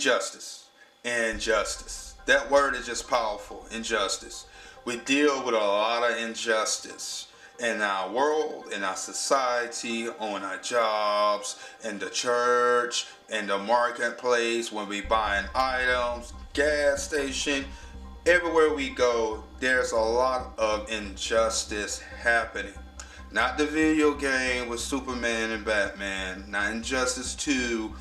Injustice. Injustice. That word is just powerful. Injustice. We deal with a lot of injustice in our world, in our society, on our jobs, in the church, in the marketplace, when we buying items, gas station. Everywhere we go, there's a lot of injustice happening. Not the video game with Superman and Batman, not Injustice 2.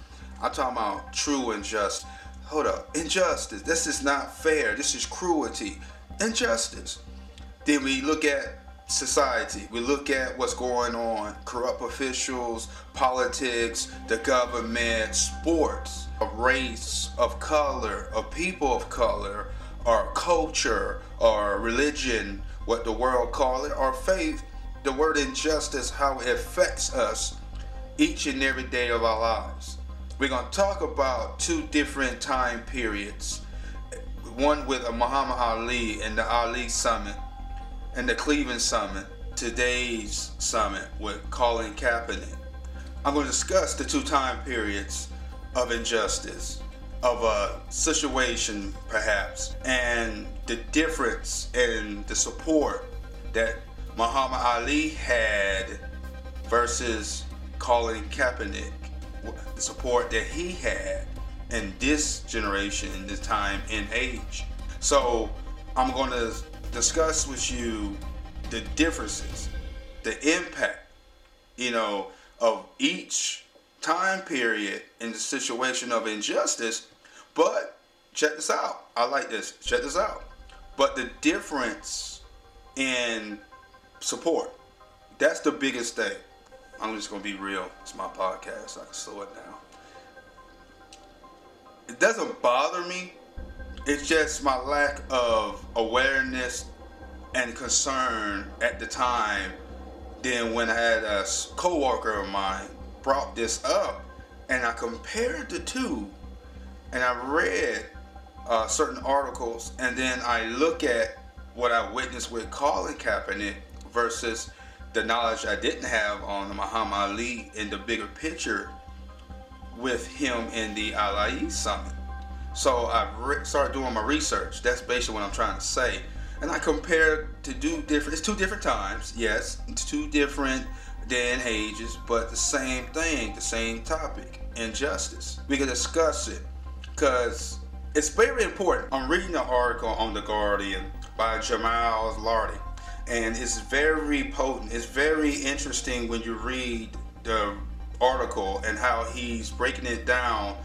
I'm talking about true injustice. Hold up, injustice. This is not fair. This is cruelty. Injustice. Then we look at society. We look at what's going on. Corrupt officials, politics, the government, sports, a race of color, of people of color, or culture, or religion, what the world call it, or faith. The word injustice, how it affects us each and every day of our lives. We're going to talk about two different time periods. One with Muhammad Ali and the Ali Summit and the Cleveland Summit. Today's summit with Colin Kaepernick. I'm going to discuss the two time periods of injustice, of a situation perhaps, and the difference in the support that Muhammad Ali had versus Colin Kaepernick, the support that he had in this generation, in this time and age. So I'm going to discuss with you the differences, the impact, of each time period in the situation of injustice. But check this out. I like this. Check this out. But the difference in support, that's the biggest thing. I'm just going to be real. It's my podcast, so I can slow it down. It doesn't bother me. It's just my lack of awareness and concern at the time. Then when I had a co-worker of mine brought this up, and I compared the two, and I read certain articles, and then I look at what I witnessed with Colin Kaepernick versus the knowledge I didn't have on Muhammad Ali in the bigger picture with him in the Ali Summit. So I started doing my research. That's basically what I'm trying to say. And I compared to it's two different times, yes, it's two different day and ages, but the same thing, the same topic, injustice. We can discuss it because it's very important. I'm reading an article on The Guardian by Jamal Lardy, and it's very potent. It's very interesting when you read the article and how he's breaking it down,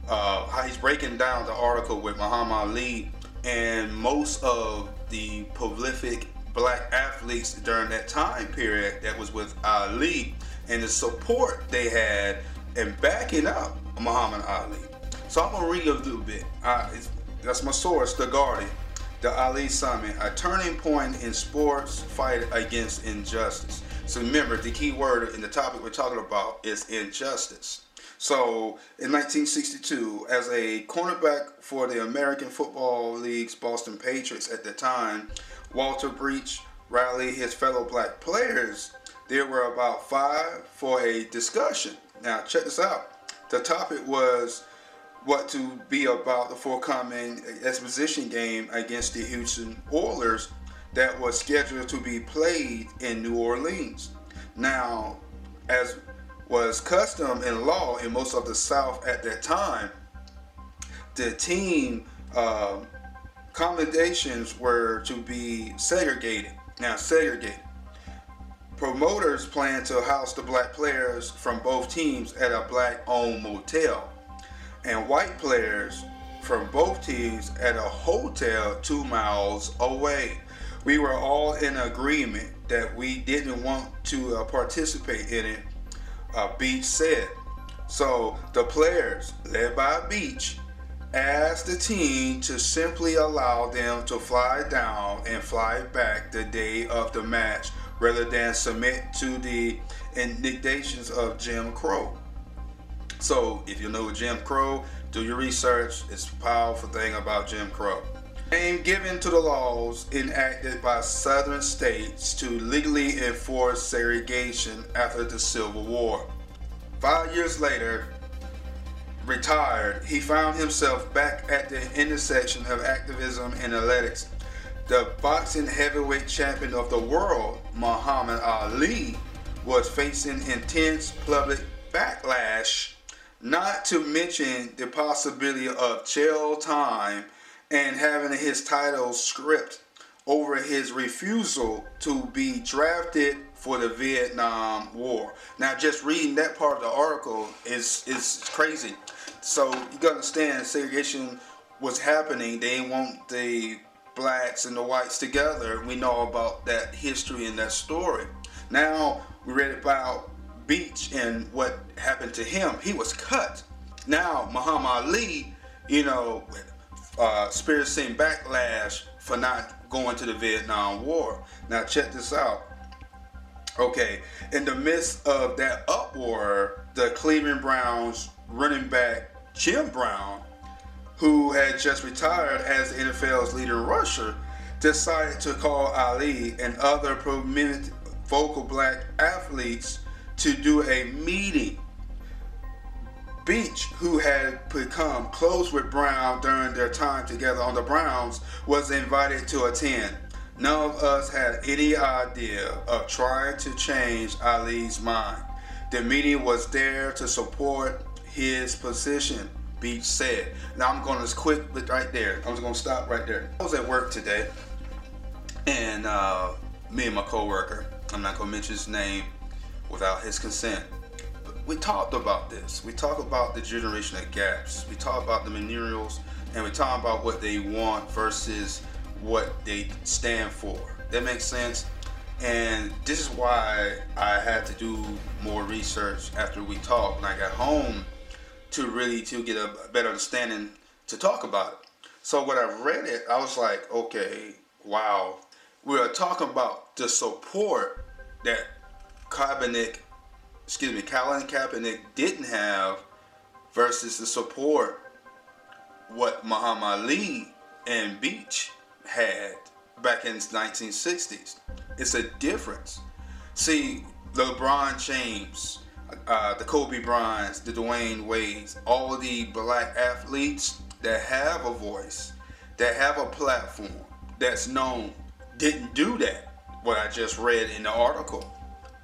the article with Muhammad Ali and most of the prolific black athletes during that time period that was with Ali, and the support they had in backing up Muhammad Ali. So I'm going to read a little bit. That's my source, The Guardian. The Ali Summit, a turning point in sports fight against injustice. So remember, the key word in the topic we're talking about is injustice. So in 1962, as a cornerback for the American Football League's Boston Patriots at the time, Walter Breach rallied his fellow black players. There were about 5 for a discussion. Now check this out. The topic was what to be about the forthcoming exhibition game against the Houston Oilers that was scheduled to be played in New Orleans. Now, as was custom in law in most of the South at that time, the team accommodations were to be segregated. Now, segregated. Promoters planned to house the black players from both teams at a black-owned motel, and white players from both teams at a hotel 2 miles away. We were all in agreement that we didn't want to participate in it, Beach said. So the players, led by Beach, asked the team to simply allow them to fly down and fly back the day of the match rather than submit to the indignations of Jim Crow. So if you know Jim Crow, do your research. It's a powerful thing about Jim Crow. Name given to the laws enacted by southern states to legally enforce segregation after the Civil War. 5 years later, retired, he found himself back at the intersection of activism and athletics. The boxing heavyweight champion of the world, Muhammad Ali, was facing intense public backlash, not to mention the possibility of jail time and having his title stripped over his refusal to be drafted for the Vietnam War. Now, just reading that part of the article is crazy. So you gotta understand, segregation was happening. They didn't want the blacks and the whites together. We know about that history and that story. Now we read about Beach and what happened to him. He was cut. Now Muhammad Ali, experiencing backlash for not going to the Vietnam War. Now check this out. Okay, in the midst of that uproar, the Cleveland Browns running back Jim Brown, who had just retired as the NFL's leading rusher, decided to call Ali and other prominent vocal black athletes to do a meeting. Beach, who had become close with Brown during their time together on the Browns, was invited to attend. None of us had any idea of trying to change Ali's mind. The meeting was there to support his position, Beach said. Now I'm going to quit right there. I'm just going to stop right there. I was at work today, and me and my coworker, I'm not going to mention his name without his consent, but we talked about this. We talked about the generational gaps. We talked about the millennials, and we talked about what they want versus what they stand for. That makes sense? And this is why I had to do more research after we talked when I got home to get a better understanding to talk about it. So when I read it, I was like, okay, wow. We're talking about the support that Colin Kaepernick didn't have versus the support what Muhammad Ali and Beach had back in the 1960s. It's a difference. See, LeBron James, the Kobe Bryants, the Dwayne Wades, all the black athletes that have a voice, that have a platform, that's known, didn't do that. What I just read in the article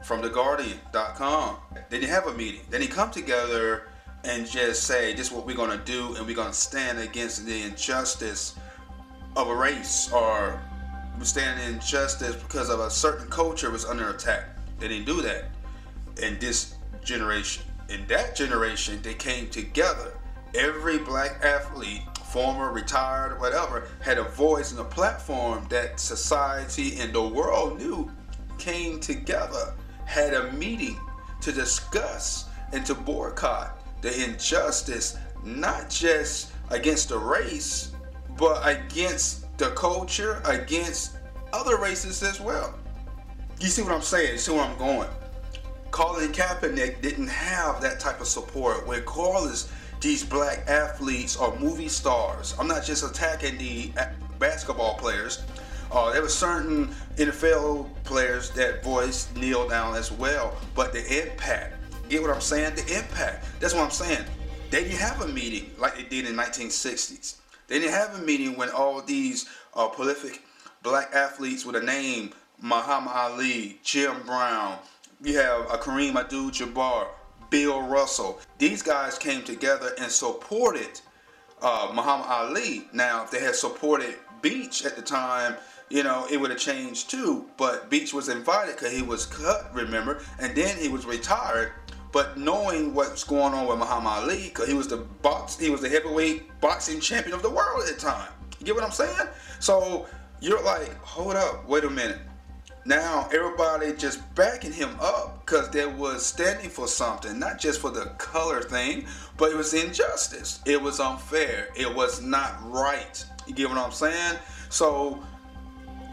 from theguardian.com. They didn't have a meeting. They didn't come together and just say, this is what we're going to do, and we're going to stand against the injustice of a race, or stand in injustice because of a certain culture was under attack. They didn't do that in this generation. In that generation, they came together. Every black athlete, former, retired, whatever, had a voice and a platform that society and the world knew, came together, had a meeting to discuss and to boycott the injustice, not just against the race, but against the culture, against other races as well. You see what I'm saying? You see where I'm going? Colin Kaepernick didn't have that type of support, regardless these black athletes are movie stars. I'm not just attacking the basketball players. There were certain NFL players that voiced kneel down as well, but the impact, get what I'm saying? The impact, that's what I'm saying. They didn't have a meeting like they did in 1960s. They didn't have a meeting when all these prolific black athletes with a name, Muhammad Ali, Jim Brown, you have Kareem Abdul-Jabbar, Bill Russell. These guys came together and supported Muhammad Ali. Now, if they had supported Beach at the time, it would have changed too. But Beach was invited because he was cut, remember, and then he was retired. But knowing what's going on with Muhammad Ali, because he was the heavyweight boxing champion of the world at the time. You get what I'm saying? So you're like, hold up, wait a minute. Now everybody just backing him up because they was standing for something, not just for the color thing, but it was injustice. It was unfair. It was not right. You get what I'm saying? So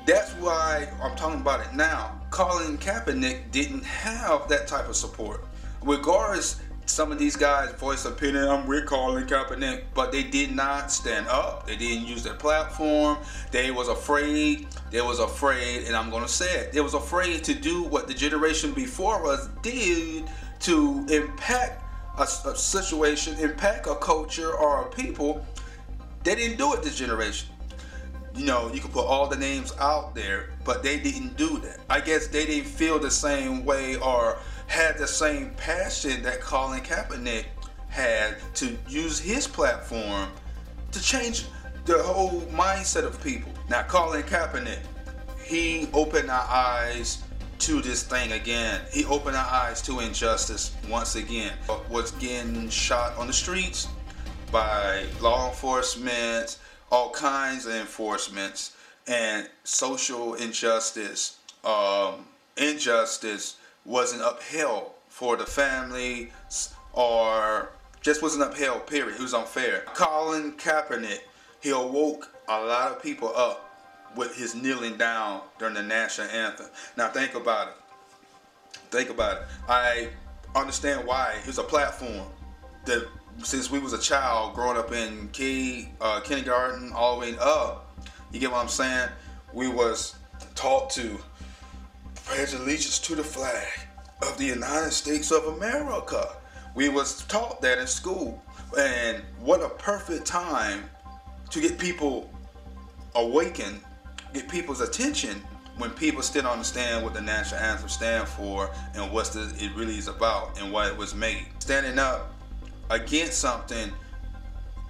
that's why I'm talking about it now. Colin Kaepernick didn't have that type of support. Regardless, some of these guys voiced opinion, I'm with Colin Kaepernick, but they did not stand up. They didn't use their platform. They was afraid, and I'm going to say it, they was afraid to do what the generation before us did to impact a situation, impact a culture or a people, they didn't do it this generation. You know, you can put all the names out there, but they didn't do that. I guess they didn't feel the same way or had the same passion that Colin Kaepernick had to use his platform to change the whole mindset of people. Now, Colin Kaepernick, he opened our eyes to this thing again. He opened our eyes to injustice once again. Was getting shot on the streets by law enforcement, all kinds of enforcements, and social injustice, injustice wasn't upheld for the family, or just wasn't upheld, period. It was unfair. Colin Kaepernick, he awoke a lot of people up with his kneeling down during the national anthem. Now think about it. Think about it. I understand why. It was a platform that, since we was a child growing up in kindergarten all the way up, you get what I'm saying? We was taught to pledge allegiance to the flag of the United States of America. We was taught that in school. And what a perfect time to get people awakened, get people's attention when people still don't understand what the national anthem stands for and what it really is about and why it was made. Standing up against something,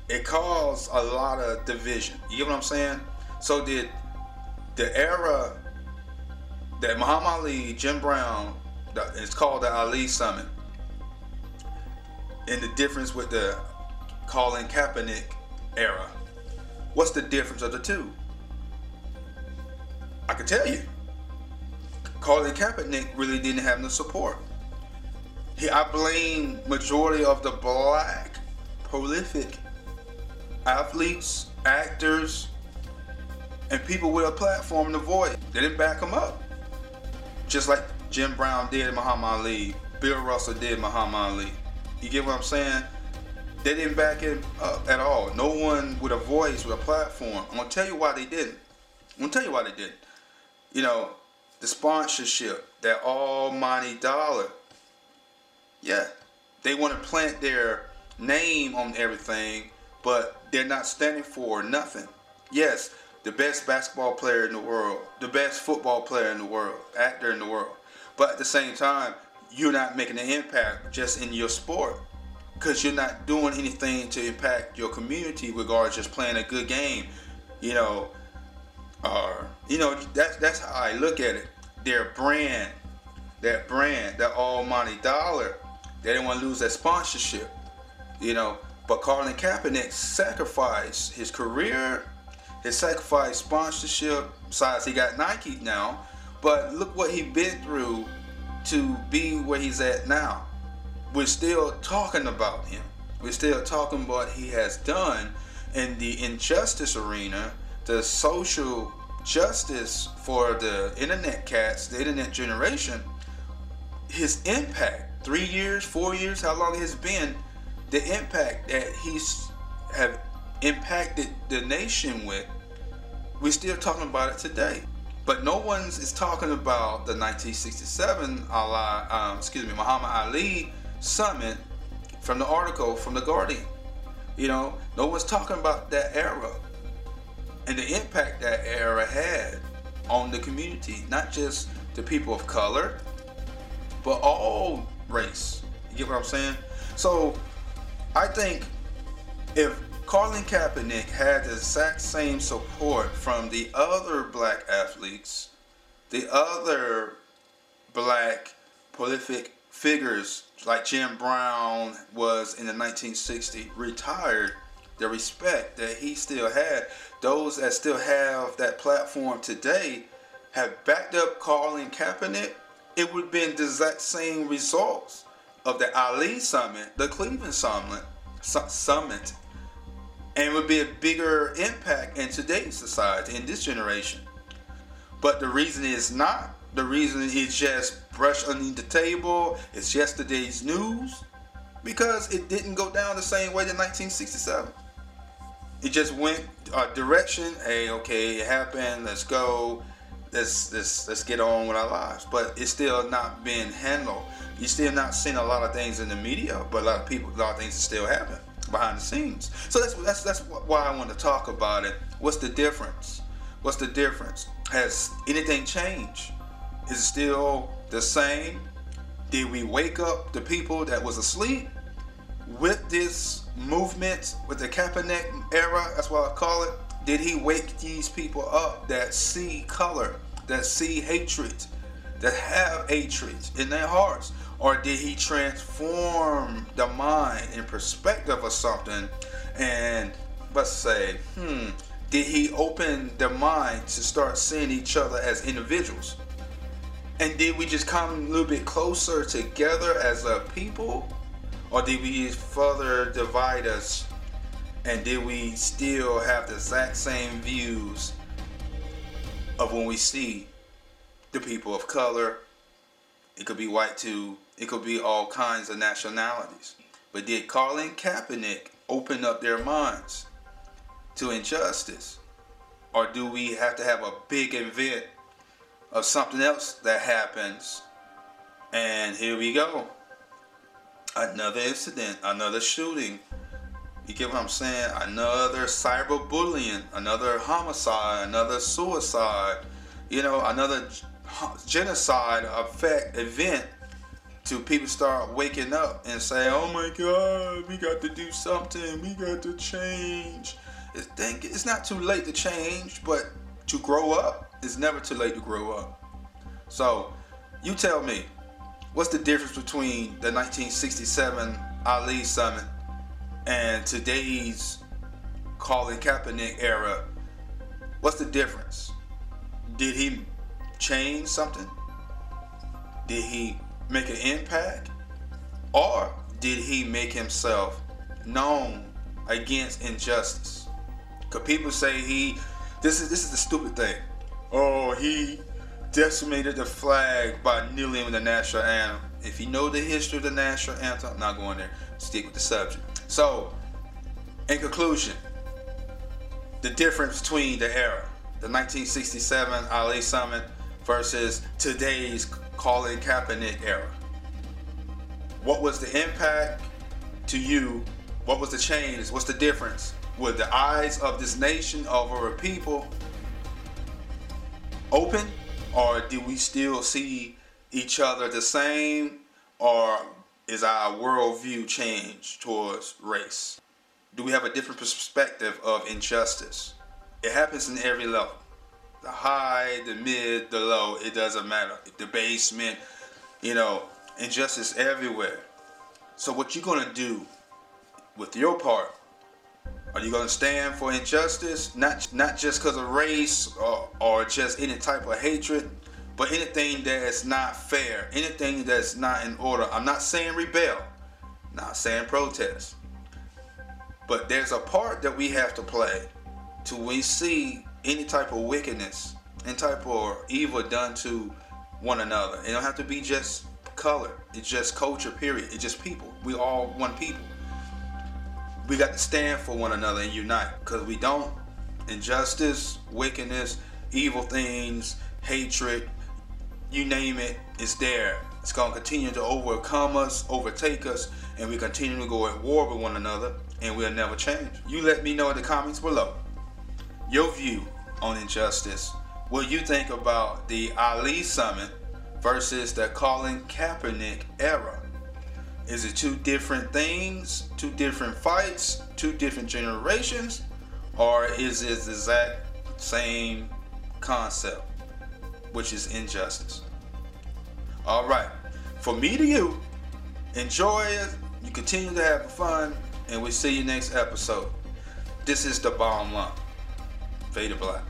it caused a lot of division. You get what I'm saying? So did the era that Muhammad Ali, Jim Brown, it's called the Ali Summit, and the difference with the Colin Kaepernick era. What's the difference of the two? I can tell you. Colin Kaepernick really didn't have no support. I blame majority of the black prolific athletes, actors, and people with a platform to voice. They didn't back him up. Just like Jim Brown did Muhammad Ali, Bill Russell did Muhammad Ali. You get what I'm saying? They didn't back him up at all. No one with a voice, with a platform. I'm gonna tell you why they didn't. You know, the sponsorship, that almighty dollar. Yeah, they want to plant their name on everything, but they're not standing for nothing. Yes, the best basketball player in the world, the best football player in the world, actor in the world. But at the same time, you're not making an impact just in your sport, because you're not doing anything to impact your community regarding just playing a good game. You know, that's how I look at it. Their brand, that almighty dollar, they didn't want to lose that sponsorship. You know, but Colin Kaepernick sacrificed his career, he sacrificed sponsorship. Besides, he got Nike now. But look what he's been through to be where he's at now. We're still talking about him. We're still talking about what he has done in the injustice arena, the social justice for the internet cats, the internet generation. His impact, 3 years, 4 years, how long it has been, the impact that he's have impacted the nation with, we're still talking about it today. But no one is talking about the 1967 Muhammad Ali Summit from the article from The Guardian. You know, no one's talking about that era and the impact that era had on the community, not just the people of color, but all race. You get what I'm saying? So I think if Colin Kaepernick had the exact same support from the other black athletes, the other black prolific figures like Jim Brown was in the 1960s, retired, the respect that he still had, those that still have that platform today have backed up Colin Kaepernick, it would have been the exact same results of the Ali Summit, the Cleveland Summit, and it would be a bigger impact in today's society, in this generation. But the reason is not. The reason is just brushed underneath the table. It's yesterday's news, because it didn't go down the same way in 1967. It just went a direction. Hey, okay, it happened. Let's go. let's get on with our lives. But it's still not being handled. You're still not seeing a lot of things in the media, but a lot of things are still happening behind the scenes. So that's why I want to talk about it. What's the difference? What's the difference? Has anything changed? Is it still the same? Did we wake up the people that was asleep with this movement, with the Kaepernick era? That's what I call it. Did he wake these people up that see color, that see hatred, that have hatred in their hearts? Or did he transform the mind and perspective of something? And let's say, did he open their mind to start seeing each other as individuals? And did we just come a little bit closer together as a people? Or did we further divide us? And did we still have the exact same views of when we see the people of color? It could be white too. It could be all kinds of nationalities. But did Colin Kaepernick open up their minds to injustice? Or do we have to have a big event of something else that happens? And here we go. Another incident, another shooting. You get what I'm saying? Another cyberbullying, another homicide, another suicide, another genocide event to people start waking up and say, oh my God, we got to do something. We got to change. It's not too late to change, but to grow up, it's never too late to grow up. So you tell me, what's the difference between the 1967 Ali Summit and today's Colin Kaepernick era? What's the difference? Did he change something? Did he make an impact? Or did he make himself known against injustice? Because people say this is the stupid thing. Oh, he decimated the flag by kneeling with the national anthem. If you know the history of the national anthem, I'm not going there. Stick with the subject. So, in conclusion, the difference between the era, the 1967 Ali Summit versus today's Colin Kaepernick era. What was the impact to you? What was the change? What's the difference? Were the eyes of this nation, of our people, open? Or do we still see each other the same? Or is our worldview changed towards race? Do we have a different perspective of injustice? It happens in every level. The high, the mid, the low, it doesn't matter. The basement, injustice everywhere. So what you gonna do with your part? Are you gonna stand for injustice? Not just because of race or just any type of hatred, but anything that is not fair, anything that's not in order. I'm not saying rebel, not saying protest. But there's a part that we have to play to when we see any type of wickedness, any type of evil done to one another. It don't have to be just color. It's just culture, period. It's just people. We all one people. We got to stand for one another and unite. Because we don't, injustice, wickedness, evil things, hatred, you name it, it's there. It's going to continue to overcome us, overtake us, and we continue to go at war with one another, and we'll never change. You let me know in the comments below your view on injustice. What you think about the Ali Summit versus the Colin Kaepernick era. Is it two different things, two different fights, two different generations, or is it the exact same concept, which is injustice? All right, from me to you, enjoy it. You continue to have fun, and we'll see you next episode. This is the bottom line. Fade to black.